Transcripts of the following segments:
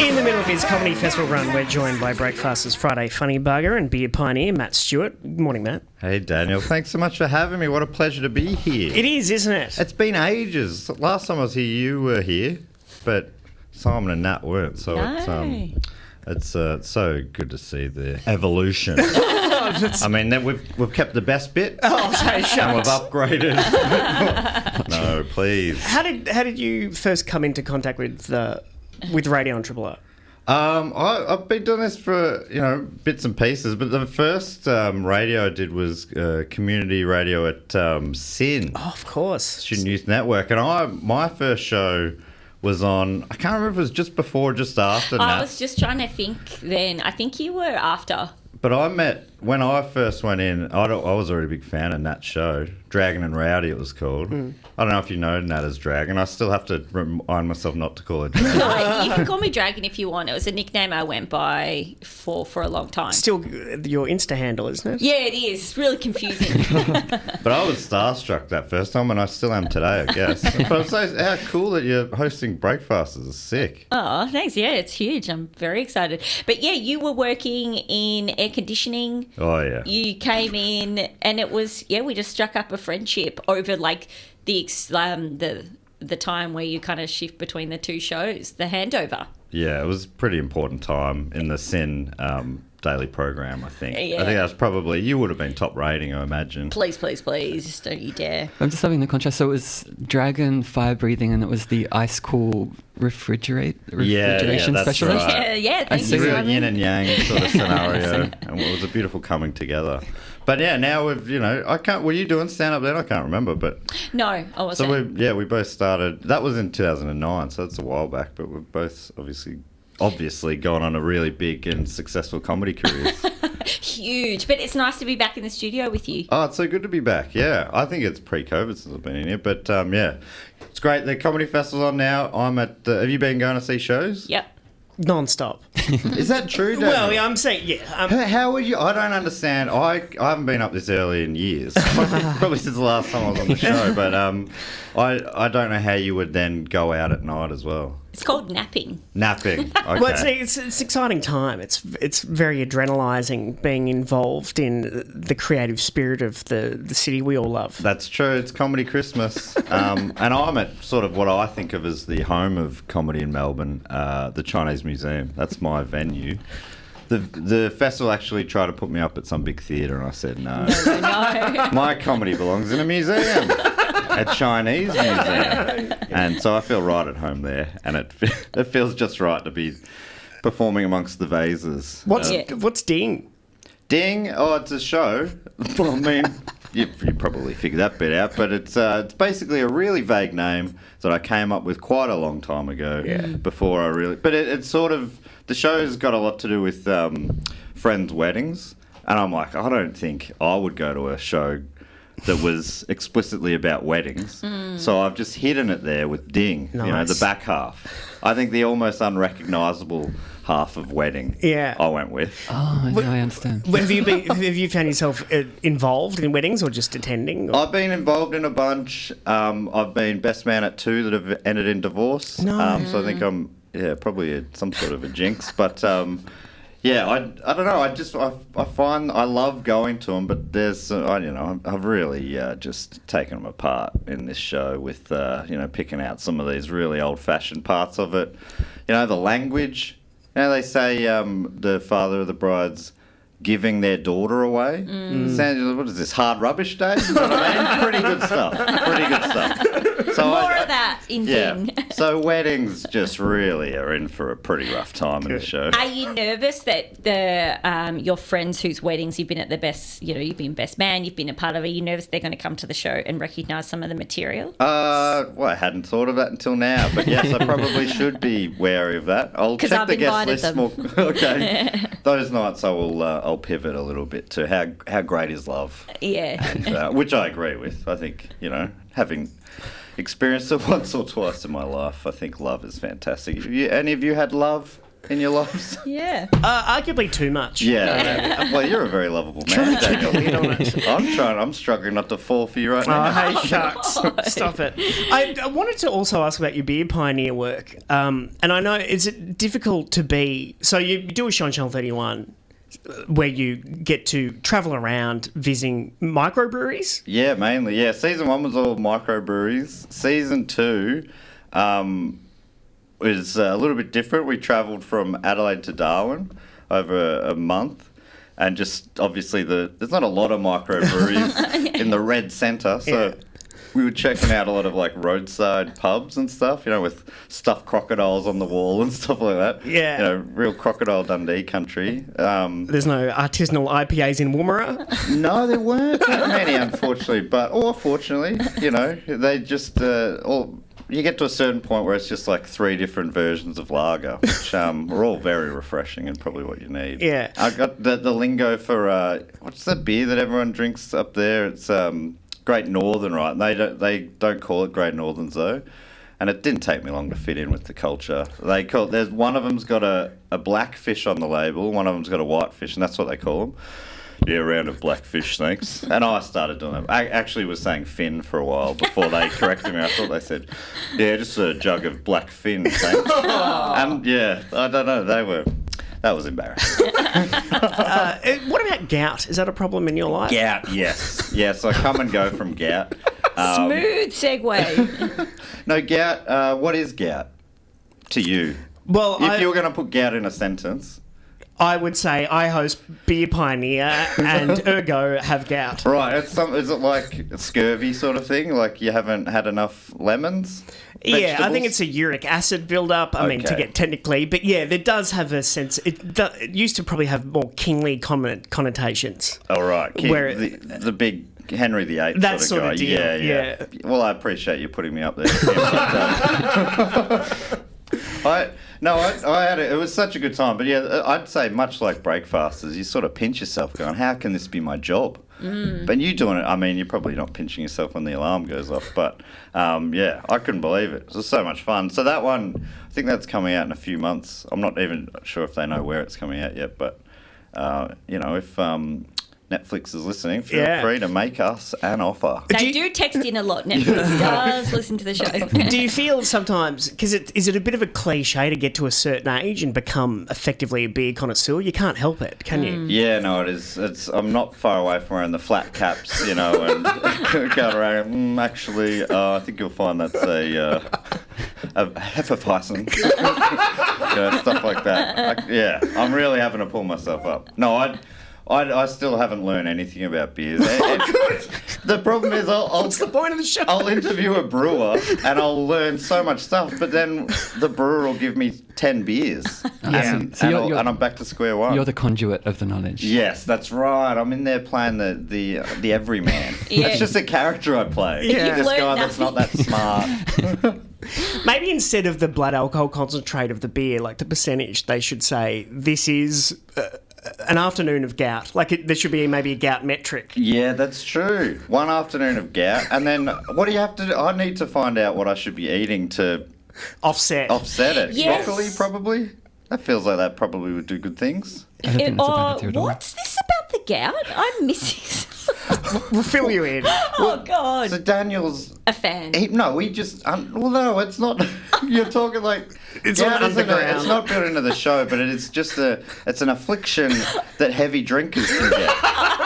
In the middle of his comedy festival run, we're joined by Breakfast's Friday Funny Bugger and beer pioneer, Matt Stewart. Good morning, Matt. Hey, Daniel. Thanks so much for having me. What a pleasure to be here. It is, isn't it? It's been ages. Last time I was here, you were here, but Simon and Nat weren't. So it's so good to see the evolution. I mean, we've kept the best bit. Oh, so shucks. And we've upgraded. No, please. How did you first come into contact with radio on Triple R? I've been doing this for, bits and pieces, but the first radio I did was community radio at SYN. Oh, of course. Student Youth Network. And my first show was on, I can't remember if it was just before or just after. I was just trying to think then. I think you were after. But when I first went in, I was already a big fan of Nat's show. Dragon and Rowdy, it was called. I don't know if you know Nat as Dragon. I still have to remind myself not to call her Dragon. No, you can call me Dragon if you want. It was a nickname I went by for a long time. Still your Insta handle, isn't it? Yeah, it is. It's really confusing. But I was starstruck that first time, and I still am today, I guess. But I'm so how cool that you're hosting Breakfast is sick. Oh, thanks. Yeah, it's huge. I'm very excited. But yeah, you were working in air conditioning. Oh, yeah. You came in, and it was, we just struck up a friendship over like the time where you kind of shift between the two shows, the handover. Yeah, it was a pretty important time in the SYN daily program, I think. Yeah. I think that was probably, you would have been top rating, I imagine. Please, don't you dare. I'm just having the contrast. So it was Dragon, fire breathing, and it was the ice cool refrigeration that's specialist. Right. Yeah, thank you. Real yin and yang sort of scenario, and it was a beautiful coming together. But yeah, now we've, were you doing stand-up then? I can't remember, but... No, I wasn't. So we both started, that was in 2009, so that's a while back, but we've both obviously gone on a really big and successful comedy careers. Huge, but it's nice to be back in the studio with you. Oh, it's so good to be back, yeah. I think it's pre-COVID since I've been in here, but yeah. It's great, the comedy festival's on now. I'm at, have you been going to see shows? Yep. Non-stop. Is that true, Daniel? Well, yeah, I'm saying, yeah. How would you... I don't understand. I haven't been up this early in years. Probably since the last time I was on the show. But I don't know how you would then go out at night as well. It's called napping. Napping. Okay. Well, it's an exciting time. It's very adrenalising being involved in the creative spirit of the city we all love. That's true. It's Comedy Christmas. And I'm at sort of what I think of as the home of comedy in Melbourne, the Chinese Museum. That's my venue. The festival actually tried to put me up at some big theatre, and I said no. No. My comedy belongs in a museum. A Chinese museum. And so I feel right at home there, and it feels just right to be performing amongst the vases. What's Ding? Ding? Oh, it's a show. Well, I mean, you probably figured that bit out, but it's basically a really vague name that I came up with quite a long time ago. Yeah. Before I really... But it's sort of... The show's got a lot to do with friends' weddings, and I'm like, I don't think I would go to a show that was explicitly about weddings. So I've just hidden it there with Ding, Nice. The back half. I think the almost unrecognisable half of wedding I went with. Oh, no, I understand. Have you found yourself involved in weddings or just attending? Or? I've been involved in a bunch. I've been best man at 2 that have ended in divorce. No. So I think I'm probably some sort of a jinx. But yeah, I don't know. I find I love going to them, but there's I've really just taken them apart in this show with picking out some of these really old-fashioned parts of it. The language. They say the father of the bride's giving their daughter away. Sounds, what is this, hard rubbish day? You know what I mean? Pretty good stuff. So More of that in Ding. So weddings just really are in for a pretty rough time in the show. Are you nervous that your friends whose weddings you've been at the best, you've been best man, you've been a part of, are you nervous they're going to come to the show and recognise some of the material? Well, I hadn't thought of that until now, but yes, I probably should be wary of that. I'll check I've the guest list them. more. Okay. Those nights I'll pivot a little bit to how great is love. Yeah. And, which I agree with. I think, having experienced it once or twice in my life, I think love is fantastic. Any of you had love? in your lives? Yeah. Arguably too much. Yeah. Well, you're a very lovable man, Daniel. Lid on it. I'm struggling not to fall for you right now. Oh, hey, shucks. Stop it. I wanted to also ask about your Beer Pioneer work. And I know, is it difficult to be... So you do a show on Channel 31 where you get to travel around visiting microbreweries? Yeah, mainly. Yeah, season 1 was all microbreweries. Season 2 was a little bit different. We travelled from Adelaide to Darwin over a month. And just, obviously, there's not a lot of microbreweries in the red centre. So we were checking out a lot of, like, roadside pubs and stuff, with stuffed crocodiles on the wall and stuff like that. Yeah. Real Crocodile Dundee country. There's no artisanal IPAs in Woomera? No, there weren't that many, unfortunately. Or fortunately, they just... you get to a certain point where it's just like 3 different versions of lager, which are all very refreshing and probably what you need. Yeah. I got the lingo for... what's that beer that everyone drinks up there? It's... Great Northern, right? And they don't call it Great Northerns though, and it didn't take me long to fit in with the culture. There's one of them's got a black fish on the label, one of them's got a white fish, and that's what they call them. Yeah, round of black fish, thanks. And I started doing that. I actually was saying fin for a while before they corrected me. I thought they said, yeah, just a jug of black fin, thanks. And yeah, I don't know, that was embarrassing. What about gout? Is that a problem in your life? Gout, yes. Yes, I come and go from gout. Smooth segue. No, gout, what is gout to you? Well, If you were going to put gout in a sentence... I would say I host Beer Pioneer and ergo have gout. Right, is it like a scurvy sort of thing? Like you haven't had enough lemons? Yeah, I Vegetables? think it's a uric acid build-up. I mean, to Okay. get technically, but yeah, there does have a sense. It used to probably have more kingly connotations. Oh, right. Where- the big Henry VIII That sort of guy. deal, Yeah. Well, I appreciate you putting me up there. I had it. It was such a good time. But yeah, I'd say much like breakfasters, you sort of pinch yourself going, how can this be my job? But you doing it, I mean, you're probably not pinching yourself when the alarm goes off. But yeah, I couldn't believe it. It was so much fun. So that one, I think that's coming out in a few months. I'm not even sure if they know where it's coming out yet. But, if Netflix is listening, feel free to make us an offer. They do text in a lot. Netflix does listen to the show. Do you feel sometimes, because is it a bit of a cliche to get to a certain age and become effectively a beer connoisseur? You can't help it, can you? Yeah, no, it is. I'm not far away from wearing the flat caps, and going around. Actually, I think you'll find that's a Hefeweizen. Stuff like that. I'm really having to pull myself up. No, I still haven't learned anything about beers. The problem is, What's the point of the show? I'll interview a brewer and I'll learn so much stuff, but then the brewer will give me 10 beers, and I'm back to square one. You're the conduit of the knowledge. Yes, that's right. I'm in there playing the everyman. Yeah. It's just a character I play. Yeah. This You've guy learned that's not that smart. Maybe instead of the blood alcohol concentrate of the beer, like the percentage, they should say this is an afternoon of gout. Like there should be maybe a gout metric. Yeah, that's true. One afternoon of gout, and then what do you have to do? I need to find out what I should be eating to Offset. offset it. Yes. Broccoli, probably. That feels like that probably would do good things. I don't think that's a bad idea at all. What's this about the gout? I'm missing. We'll fill you in. Oh God, So Daniel's... a fan. we just... well, no, it's not... You're talking like... It's gout all isn't underground. it's not built into the show, but it's just it's an affliction that heavy drinkers can get.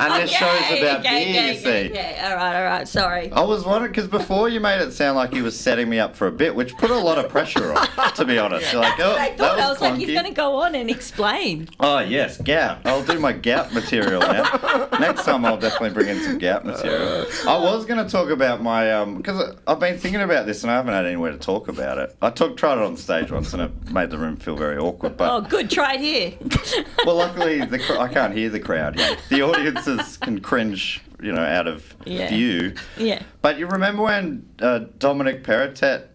And this show's about beer, you see. Yeah, all right, sorry. I was wondering, because before you made it sound like he was setting me up for a bit, which put a lot of pressure on, to be honest. You're like, oh, I thought that I was was like, he's clunky. going to go on and explain. Oh, yes, gout. I'll do my gout material now. Next time I'll definitely bring in some gout material. I was going to talk about my... because I've been thinking about this and I haven't had anywhere to talk about it. I tried it on stage once and it made the room feel very awkward. But Oh, good, try it here. well, luckily, I can't hear the crowd here. The audiences can cringe, out of view. Yeah. But you remember when Dominic Perrottet.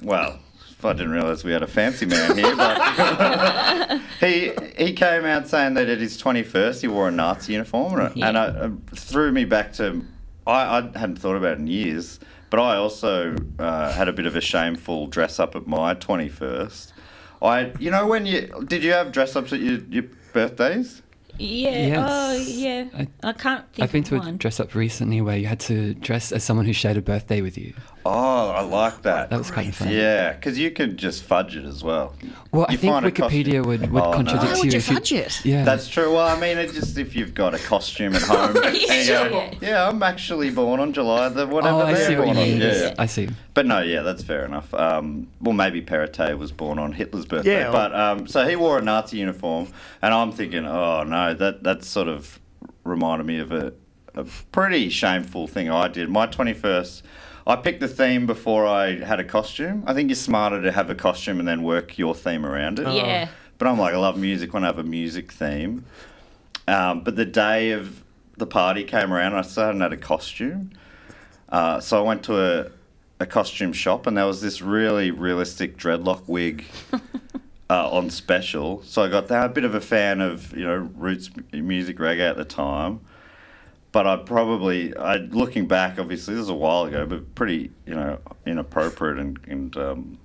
well, I didn't realise we had a fancy man here, but he came out saying that at his 21st he wore a Nazi uniform, and it threw me back to... I hadn't thought about it in years, but I also had a bit of a shameful dress up at my 21st. When did you have dress ups at your birthdays? Yeah. Yes. Oh, yeah. I can't think I've been of to a one. dress up recently where you had to dress as someone who shared a birthday with you. Oh, I like that. That was kind of fun. Yeah, because you could just fudge it as well. Well, I You think find a Wikipedia costume- would Oh, no. contradict Why you. would you if you fudge it? Yeah. That's true. Well, I mean, it's just if you've got a costume at home and you go, yeah, I'm actually born on July the whatever I they're see what born you on. mean. Yeah. I see. But no, yeah, that's fair enough. Well, maybe Perrottet was born on Hitler's birthday. Yeah. But so he wore a Nazi uniform, and I'm thinking, oh no, that sort of reminded me of a pretty shameful thing I did. My 21st, I picked the theme before I had a costume. I think you're smarter to have a costume and then work your theme around it. Yeah. But I'm like, I love music when I have a music theme. But the day of the party came around and I still hadn't had a costume. So I went to a costume shop and there was this really realistic dreadlock wig on special. So I got that. A bit of a fan of, roots music reggae at the time. But looking back, obviously, this was a while ago, but pretty, inappropriate and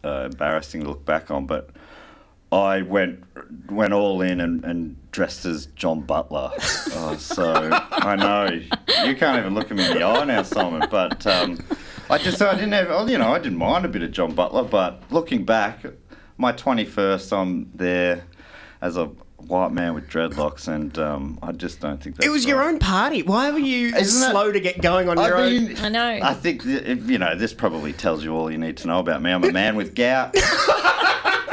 embarrassing to look back on. But I went all in and dressed as John Butler. So I know you can't even look at me in the eye now, Simon. But I didn't mind a bit of John Butler. But looking back, my 21st, I'm there as a white man with dreadlocks, and I just don't think that's It was your own party. Why were you Isn't that- slow to get going on your own? I know. I think, this probably tells you all you need to know about me. I'm a man with gout,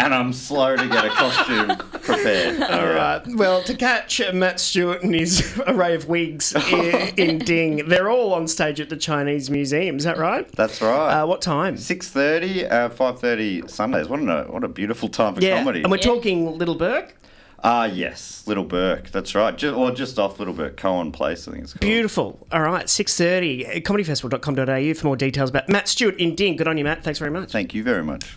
and I'm slow to get a costume prepared. All right. Well, to catch Matt Stewart and his array of wigs in Ding, they're all on stage at the Chinese Museum. Is that right? That's right. What time? 6:30, 5:30 Sundays. What a beautiful time for Yeah. comedy. And we're talking Little Burke? Yes, Little Burke. That's right. Just off Little Burke, Cohen Place, I think it's called. Beautiful. All right, 6:30, comedyfestival.com.au for more details about Matt Stewart in Ding. Good on you, Matt. Thanks very much. Thank you very much.